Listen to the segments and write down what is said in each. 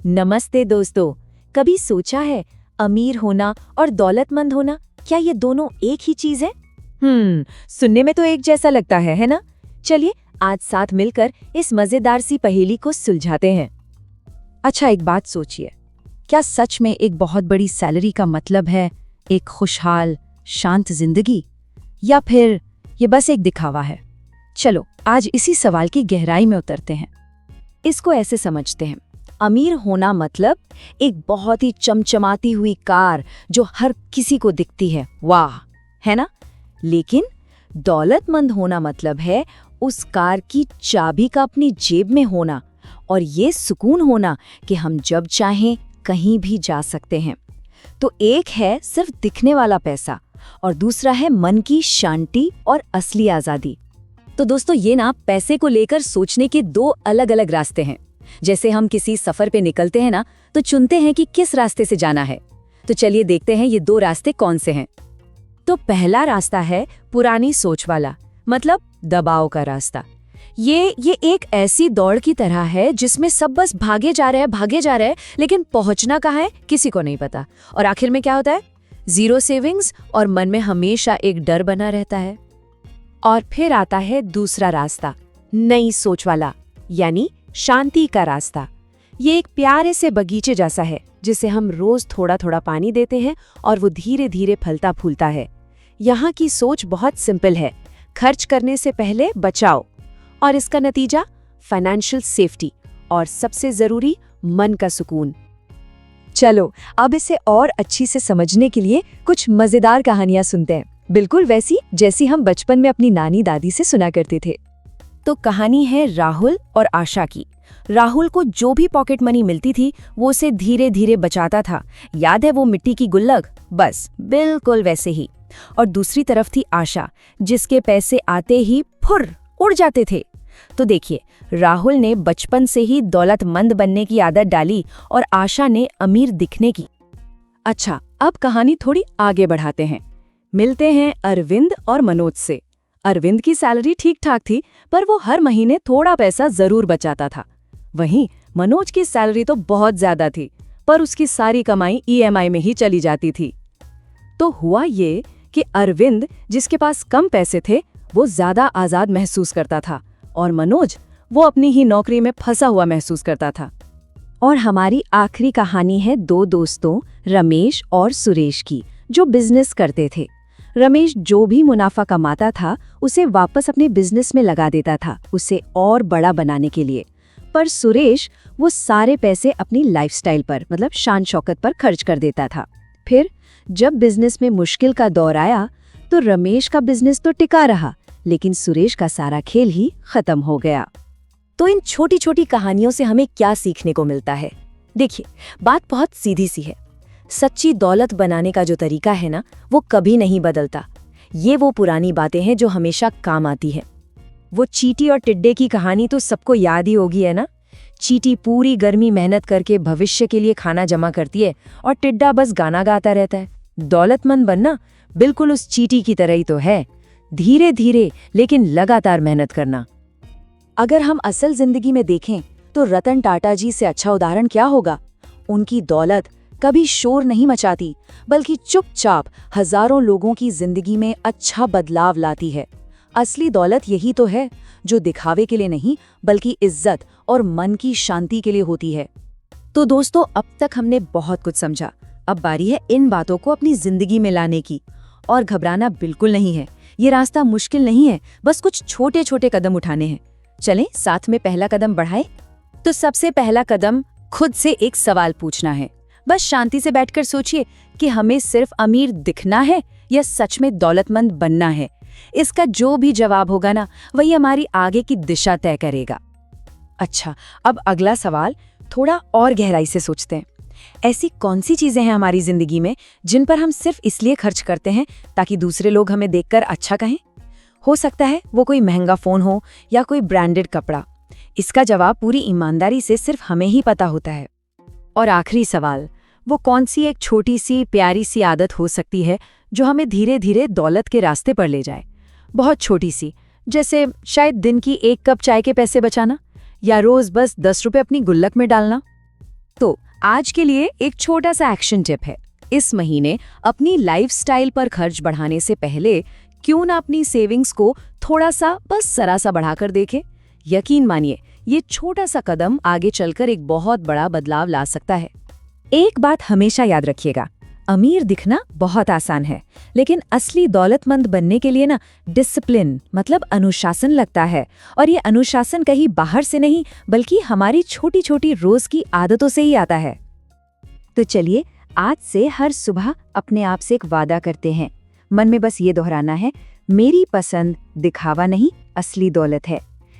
नमस्ते दोस्तों। कभी सोचा है अमीर होना और दौलतमंद होना, क्या ये दोनों एक ही चीज है? सुनने में तो एक जैसा लगता है ना? चलिए आज साथ मिलकर इस मजेदार सी पहेली को सुलझाते हैं। अच्छा, एक बात सोचिए, क्या सच में एक बहुत बड़ी सैलरी का मतलब है एक खुशहाल शांत जिंदगी, या फिर ये बस एक दिखावा है? चलो आज इसी सवाल की गहराई में उतरते हैं। इसको ऐसे समझते हैं, अमीर होना मतलब एक बहुत ही चमचमाती हुई कार जो हर किसी को दिखती है, वाह, है ना? लेकिन दौलतमंद होना मतलब है उस कार की चाबी का अपनी जेब में होना, और ये सुकून होना कि हम जब चाहें कहीं भी जा सकते हैं। तो एक है सिर्फ दिखने वाला पैसा और दूसरा है मन की शांति और असली आजादी। तो दोस्तों, ये ना पैसे को लेकर सोचने के दो अलग अलग रास्ते हैं। जैसे हम किसी सफर पे निकलते हैं ना, तो चुनते हैं कि किस रास्ते से जाना है। तो चलिए देखते हैं ये दो रास्ते कौन से हैं। तो पहला रास्ता है पुरानी सोच वाला, मतलब दबाव का रास्ता। ये एक ऐसी दौड़ की तरह है जिसमें सब बस भागे जा रहे हैं, लेकिन पहुंचना कहाँ है किसी को नहीं पता। और आखिर में क्या होता है? जीरो सेविंग्स, और मन में हमेशा एक डर बना रहता है। और फिर आता है दूसरा रास्ता, नई सोच वाला, यानी शांति का रास्ता। ये एक प्यारे से बगीचे जैसा है जिसे हम रोज थोड़ा थोड़ा पानी देते हैं और वो धीरे धीरे फलता फूलता है। यहाँ की सोच बहुत सिंपल है, खर्च करने से पहले बचाओ, और इसका नतीजा फाइनेंशियल सेफ्टी और सबसे जरूरी मन का सुकून। चलो अब इसे और अच्छी से समझने के लिए कुछ मजेदार कहानियां सुनते हैं, बिल्कुल वैसी जैसी हम बचपन में अपनी नानी दादी से सुना करते थे। तो कहानी है राहुल और आशा की। राहुल को जो भी पॉकेट मनी मिलती थी वो उसे धीरे धीरे बचाता था। याद है वो मिट्टी की गुल्लक? बस बिल्कुल वैसे ही। और दूसरी तरफ थी आशा, जिसके पैसे आते ही फुर उड़ जाते थे। तो देखिए, राहुल ने बचपन से ही दौलतमंद बनने की आदत डाली और आशा ने अमीर दिखने की। अच्छा, अब कहानी थोड़ी आगे बढ़ाते हैं। मिलते हैं अरविंद और मनोज से। अरविंद की सैलरी ठीक ठाक थी, पर वो हर महीने थोड़ा पैसा जरूर बचाता था। वहीं मनोज की सैलरी तो बहुत ज्यादा थी, पर उसकी सारी कमाई ईएमआई में ही चली जाती थी। तो हुआ ये कि अरविंद, जिसके पास कम पैसे थे, वो ज्यादा आजाद महसूस करता था, और मनोज वो अपनी ही नौकरी में फंसा हुआ महसूस करता था। और हमारी आखिरी कहानी है दो दोस्तों, रमेश और सुरेश की, जो बिजनेस करते थे। रमेश जो भी मुनाफा कमाता था उसे वापस अपने बिजनेस में लगा देता था, उसे और बड़ा बनाने के लिए। पर सुरेश वो सारे पैसे अपनी लाइफस्टाइल पर, मतलब शान शौकत पर खर्च कर देता था। फिर जब बिजनेस में मुश्किल का दौर आया तो रमेश का बिजनेस तो टिका रहा, लेकिन सुरेश का सारा खेल ही खत्म हो गया। तो इन छोटी छोटी कहानियों से हमें क्या सीखने को मिलता है? देखिए, बात बहुत सीधी सी है। सच्ची दौलत बनाने का जो तरीका है ना, वो कभी नहीं बदलता। ये वो पुरानी बातें हैं जो हमेशा काम आती है। वो चींटी और टिड्डे की कहानी तो सबको याद ही होगी, है ना? चींटी पूरी गर्मी मेहनत करके भविष्य के लिए खाना जमा करती है और टिड्डा बस गाना गाता रहता है। दौलतमंद बनना बिल्कुल उस चींटी की तरह ही तो है, धीरे धीरे लेकिन लगातार मेहनत करना। अगर हम असल जिंदगी में देखें तो रतन टाटा जी से अच्छा उदाहरण क्या होगा? उनकी दौलत कभी शोर नहीं मचाती, बल्कि चुपचाप हजारों लोगों की जिंदगी में अच्छा बदलाव लाती है। असली दौलत यही तो है, जो दिखावे के लिए नहीं बल्कि इज्जत और मन की शांति के लिए होती है। तो दोस्तों, अब तक हमने बहुत कुछ समझा। अब बारी है इन बातों को अपनी जिंदगी में लाने की। और घबराना बिल्कुल नहीं है, ये रास्ता मुश्किल नहीं है, बस कुछ छोटे छोटे कदम उठाने हैं। चलें साथ में पहला कदम बढ़ाएं। तो सबसे पहला कदम खुद से एक सवाल पूछना है। बस शांति से बैठकर सोचिए कि हमें सिर्फ अमीर दिखना है या सच में दौलतमंद बनना है। इसका जो भी जवाब होगा ना, वही हमारी आगे की दिशा तय करेगा। अच्छा, अब अगला सवाल थोड़ा और गहराई से सोचते हैं। ऐसी कौन सी चीजें हैं हमारी जिंदगी में जिन पर हम सिर्फ इसलिए खर्च करते हैं ताकि दूसरे लोग हमें देखकर अच्छा कहें? हो सकता है वो कोई महंगा फोन हो या कोई ब्रांडेड कपड़ा। इसका जवाब पूरी ईमानदारी से सिर्फ हमें ही पता होता है। और आखिरी सवाल, वो कौन सी एक छोटी सी प्यारी सी आदत हो सकती है जो हमें धीरे धीरे दौलत के रास्ते पर ले जाए? बहुत छोटी सी, जैसे शायद दिन की 1 कप चाय के पैसे बचाना, या रोज बस 10 रुपए अपनी गुल्लक में डालना। तो आज के लिए एक छोटा सा एक्शन टिप है। इस महीने अपनी लाइफस्टाइल पर खर्च बढ़ाने से पहले क्यों ना अपनी सेविंग्स को थोड़ा सा बस जरा सा बढ़ाकर देखें। यकीन मानिए, ये छोटा सा कदम आगे चलकर एक बहुत बड़ा बदलाव ला सकता है। एक बात हमेशा याद रखिएगा, अमीर दिखना बहुत आसान है, लेकिन असली दौलतमंद बनने के लिए ना डिसिप्लिन मतलब अनुशासन लगता है। और ये अनुशासन कहीं बाहर से नहीं, बल्कि हमारी छोटी छोटी रोज की आदतों से ही आता है। तो चलिए, आज से हर सुबह अपने आप से एक वादा करते हैं। मन में बस ये दोहराना है, मेरी पसंद दिखावा नहीं, असली दौलत है।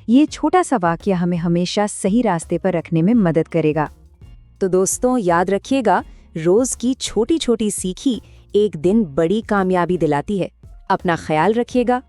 ये छोटा सा वाक्य हमें हमेशा सही रास्ते पर रखने में मदद करेगा। तो दोस्तों, याद रखिएगा, रोज की छोटी छोटी सीखी एक दिन बड़ी कामयाबी दिलाती है। अपना ख्याल रखिएगा।